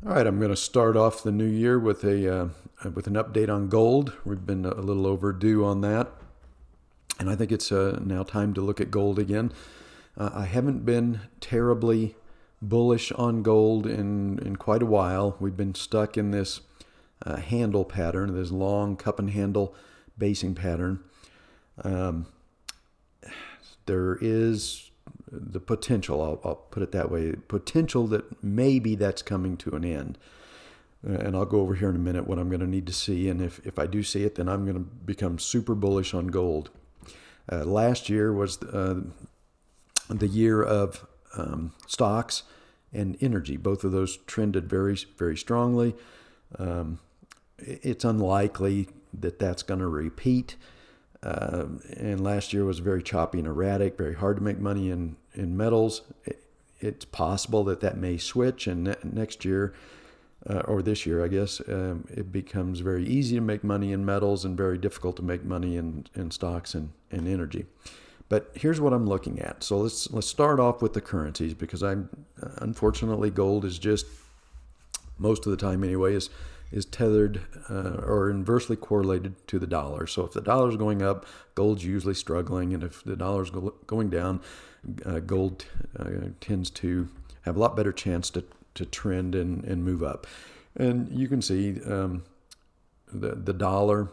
All right, I'm going to start off the new year with with an update on gold. We've been a little overdue on that, and I think it's now time to look at gold again. I haven't been terribly bullish on gold in quite a while. We've been stuck in this handle pattern, this long cup and handle basing pattern. There is the potential, I'll put it that way, potential that maybe that's coming to an end. And I'll go over here in a minute what I'm going to need to see. And if I do see it, then I'm going to become super bullish on gold. Last year was the year of stocks and energy. Both of those trended very, very strongly. It's unlikely that that's going to repeat. And last year was very choppy and erratic, very hard to make money in metals. It's possible that may switch, and next year, or this year, I guess, it becomes very easy to make money in metals and very difficult to make money in stocks and energy. But here's what I'm looking at. So let's start off with the currencies, because unfortunately gold is just, most of the time anyway, is tethered or inversely correlated to the dollar. So if the dollar is going up, gold's usually struggling, and if the dollar is going down, gold tends to have a lot better chance to trend and move up. And you can see the dollar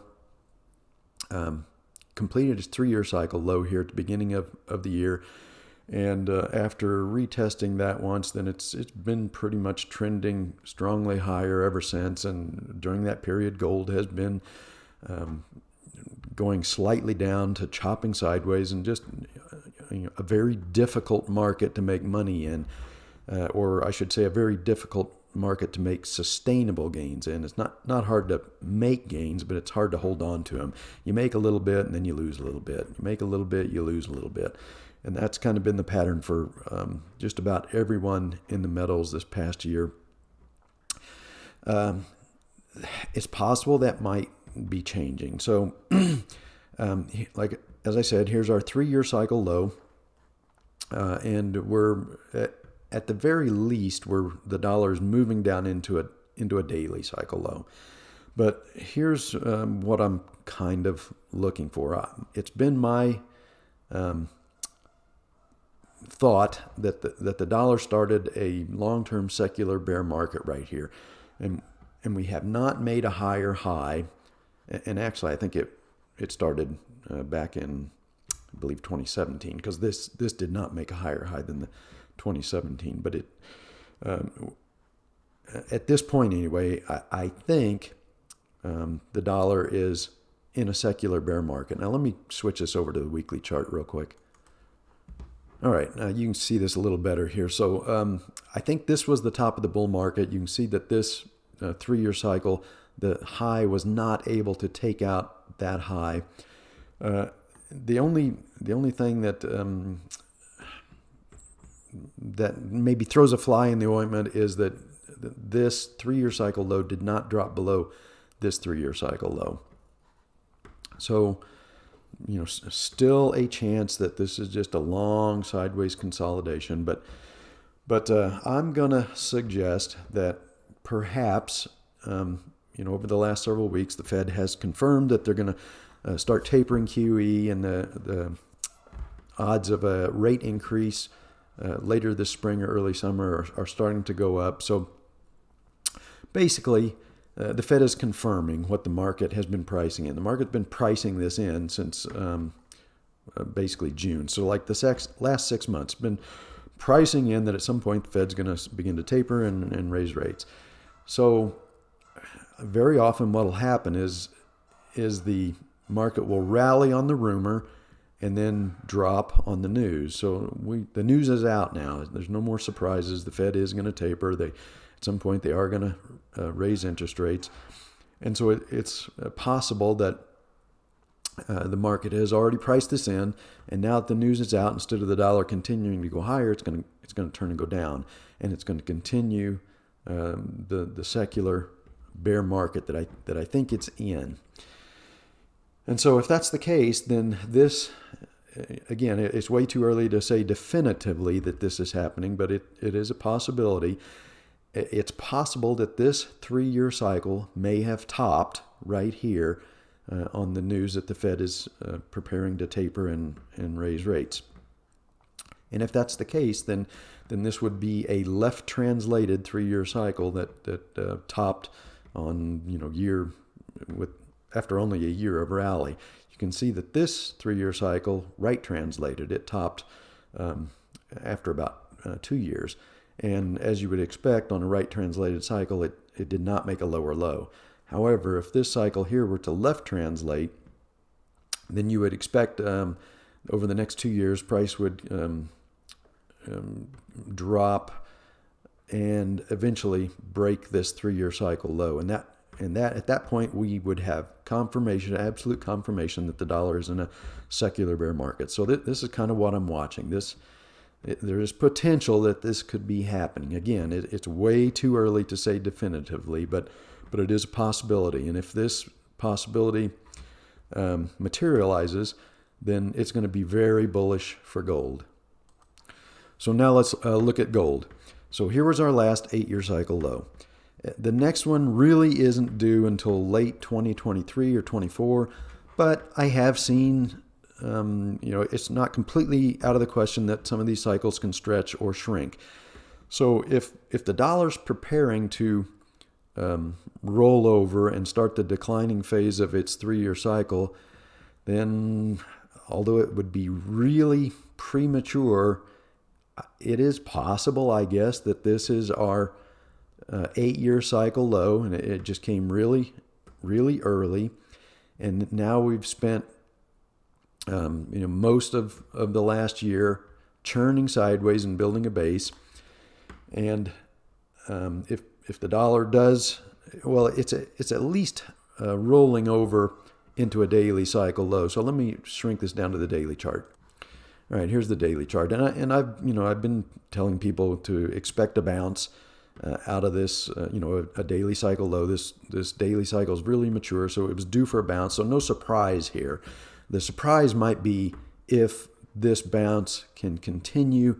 completed its 3-year cycle low here at the beginning of the year. And after retesting that once, then it's been pretty much trending strongly higher ever since. And during that period, gold has been going slightly down to chopping sideways, and just a very difficult market to make money in, or I should say a very difficult market to make sustainable gains in. It's not hard to make gains, but it's hard to hold on to them. You make a little bit and then you lose a little bit. You make a little bit, you lose a little bit. And that's kind of been the pattern for just about everyone in the metals this past year. It's possible that might be changing. So, like as I said, here's our 3-year cycle low, and we're at the very least, the dollar is moving down into a daily cycle low. But here's what I'm kind of looking for. It's been my thought that the dollar started a long-term secular bear market right here, and we have not made a higher high. And actually, I think it started back in, I believe, 2017, because this did not make a higher high than the 2017. But it at this point anyway, I think the dollar is in a secular bear market. Now let me switch this over to the weekly chart real quick. All right, now you can see this a little better here. So I think this was the top of the bull market. You can see that this 3-year cycle, the high was not able to take out that high. The only thing that maybe throws a fly in the ointment is that this 3-year cycle low did not drop below this 3-year cycle low. So, still a chance that this is just a long sideways consolidation, but I'm gonna suggest that perhaps over the last several weeks the Fed has confirmed that they're gonna start tapering QE, and the odds of a rate increase later this spring or early summer are starting to go up. So basically, the Fed is confirming what the market has been pricing in. The market's been pricing this in since basically June. So like the last 6 months, been pricing in that at some point the Fed's going to begin to taper and raise rates. So very often what will happen is the market will rally on the rumor and then drop on the news. So the news is out now. There's no more surprises. The Fed is going to taper. At some point, they are going to raise interest rates. And so it's possible that the market has already priced this in, and now that the news is out, instead of the dollar continuing to go higher, it's going to turn and go down, and it's going to continue the secular bear market that I think it's in. And so if that's the case, then this, again, it's way too early to say definitively that this is happening, but it is a possibility. it's possible that this 3-year cycle may have topped right here on the news that the Fed is preparing to taper and raise rates. And if that's the case, then this would be a left translated 3-year cycle that topped on year with after only a year of rally. You can see that this 3-year cycle, right translated, it topped after about 2 years. And as you would expect on a right translated cycle, it did not make a lower low. However, if this cycle here were to left translate, then you would expect over the next 2 years, price would drop and eventually break this 3-year cycle low. And that at that point, we would have confirmation, absolute confirmation that the dollar is in a secular bear market. So this is kind of what I'm watching. There is potential that this could be happening. Again, it's way too early to say definitively, but it is a possibility. And if this possibility materializes, then it's going to be very bullish for gold. So now let's look at gold. So here was our last 8-year cycle low. The next one really isn't due until late 2023 or 24, but I have seen, it's not completely out of the question that some of these cycles can stretch or shrink. So if the dollar's preparing to roll over and start the declining phase of its 3-year cycle, then although it would be really premature, it is possible, I guess, that this is our 8-year cycle low, and it just came really, really early. And now we've spent most of the last year churning sideways and building a base. And if the dollar does, well, it's at least rolling over into a daily cycle low. So let me shrink this down to the daily chart. All right, here's the daily chart, and I've been telling people to expect a bounce out of this, a daily cycle low. This daily cycle is really mature, so it was due for a bounce. So no surprise here. The surprise might be if this bounce can continue,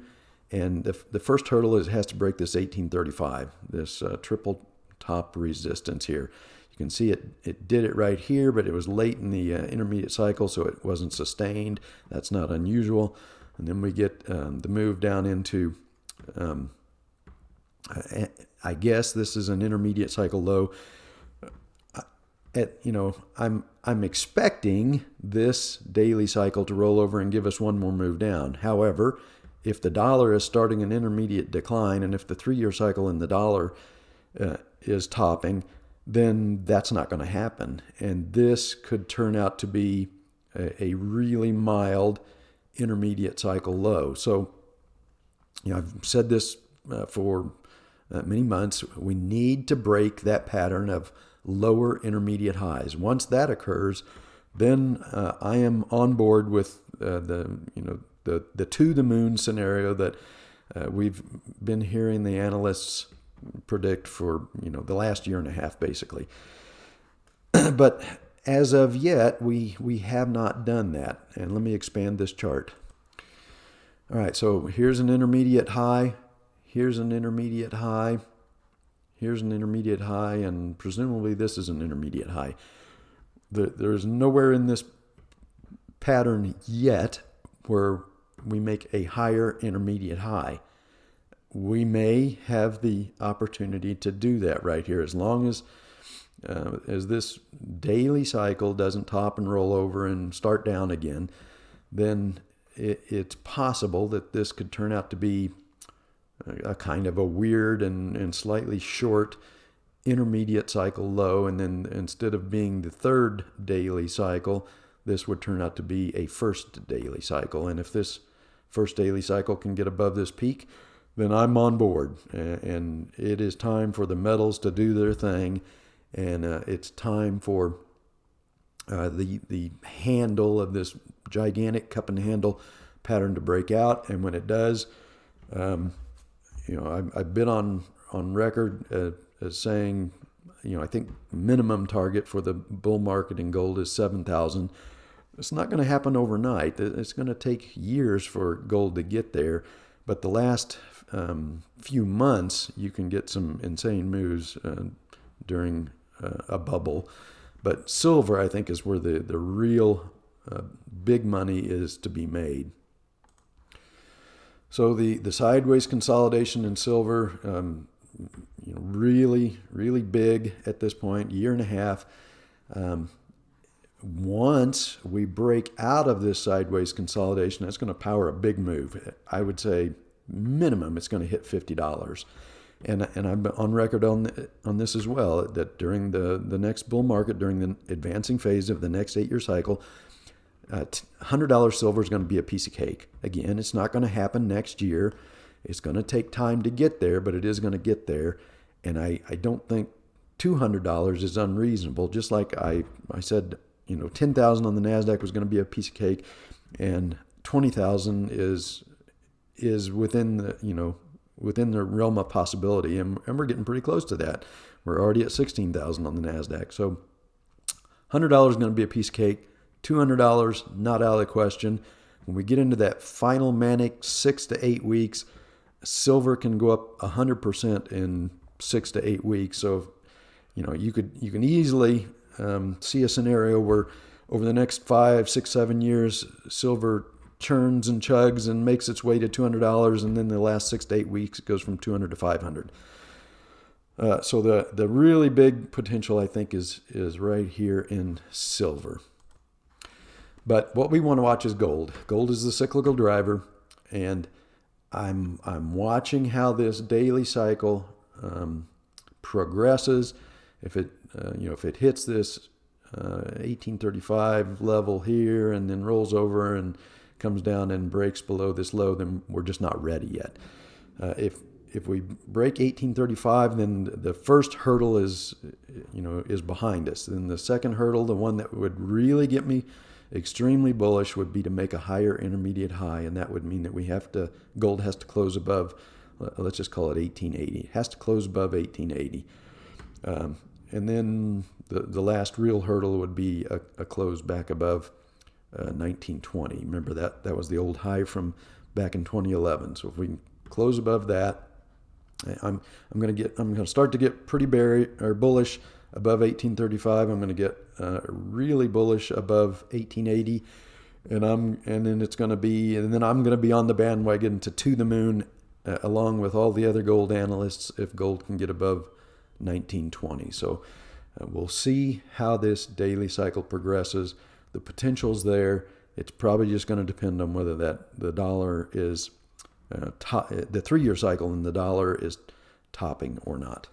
and the first hurdle is it has to break this 1835, this triple top resistance here. You can see it did it right here, but it was late in the intermediate cycle, so it wasn't sustained. That's not unusual. And then we get the move down into, I guess this is an intermediate cycle low. I'm expecting this daily cycle to roll over and give us one more move down. However, if the dollar is starting an intermediate decline, and if the 3-year cycle in the dollar is topping, then that's not going to happen. And this could turn out to be a really mild intermediate cycle low. So, I've said this for many months. We need to break that pattern of lower intermediate highs. Once that occurs, then I am on board with the to the moon scenario that we've been hearing the analysts predict for the last year and a half, basically. But as of yet, we have not done that. And let me expand this chart. All right, so here's an intermediate high. Here's an intermediate high. Here's an intermediate high, and presumably this is an intermediate high. There's nowhere in this pattern yet where we make a higher intermediate high. We may have the opportunity to do that right here, as long as this daily cycle doesn't top and roll over and start down again. Then it's possible that this could turn out to be a kind of a weird and slightly short intermediate cycle low, and then instead of being the third daily cycle, this would turn out to be a first daily cycle. And if this first daily cycle can get above this peak, then I'm on board. And it is time for the metals to do their thing, and it's time for the handle of this gigantic cup and handle pattern to break out. And when it does, I've been on record as saying, I think minimum target for the bull market in gold is 7,000. It's not going to happen overnight. It's going to take years for gold to get there. But the last few months, you can get some insane moves during a bubble. But silver, I think, is where the real big money is to be made. So the sideways consolidation in silver, really, really big at this point, year and a half. Once we break out of this sideways consolidation, that's going to power a big move. I would say minimum it's going to hit $50. And I'm on record on this as well, that during the next bull market, during the advancing phase of the next 8-year cycle, $100 silver is going to be a piece of cake. Again, it's not going to happen next year. It's going to take time to get there, but it is going to get there. And I don't think $200 is unreasonable. Just like I said, $10,000 on the NASDAQ was going to be a piece of cake, and $20,000 is within the realm of possibility, and we're getting pretty close to that. We're already at $16,000 on the NASDAQ. So $100 is going to be a piece of cake. $200, not out of the question. When we get into that final manic 6 to 8 weeks, silver can go up 100% in 6 to 8 weeks. So, you can easily see a scenario where over the next 5, 6, 7 years, silver churns and chugs and makes its way to $200, and then the last 6 to 8 weeks it goes from $200 to $500. So the really big potential, I think, is right here in silver. But what we want to watch is gold. Gold is the cyclical driver, and I'm watching how this daily cycle progresses. If it hits this 1835 level here and then rolls over and comes down and breaks below this low, then we're just not ready yet. If we break 1835, then the first hurdle is behind us. Then the second hurdle, the one that would really get me extremely bullish, would be to make a higher intermediate high, and that would mean that gold has to close above, let's just call it 1880. It has to close above 1880. And then the last real hurdle would be a close back above 1920. Remember that was the old high from back in 2011. So if we can close above that, I'm going to start to get pretty bullish above 1835. I'm going to get really bullish above 1880, and then I'm going to be on the bandwagon to the moon, along with all the other gold analysts, if gold can get above 1920. So we'll see how this daily cycle progresses. The potential's there. It's probably just going to depend on whether the dollar is the 3-year cycle and the dollar is topping or not.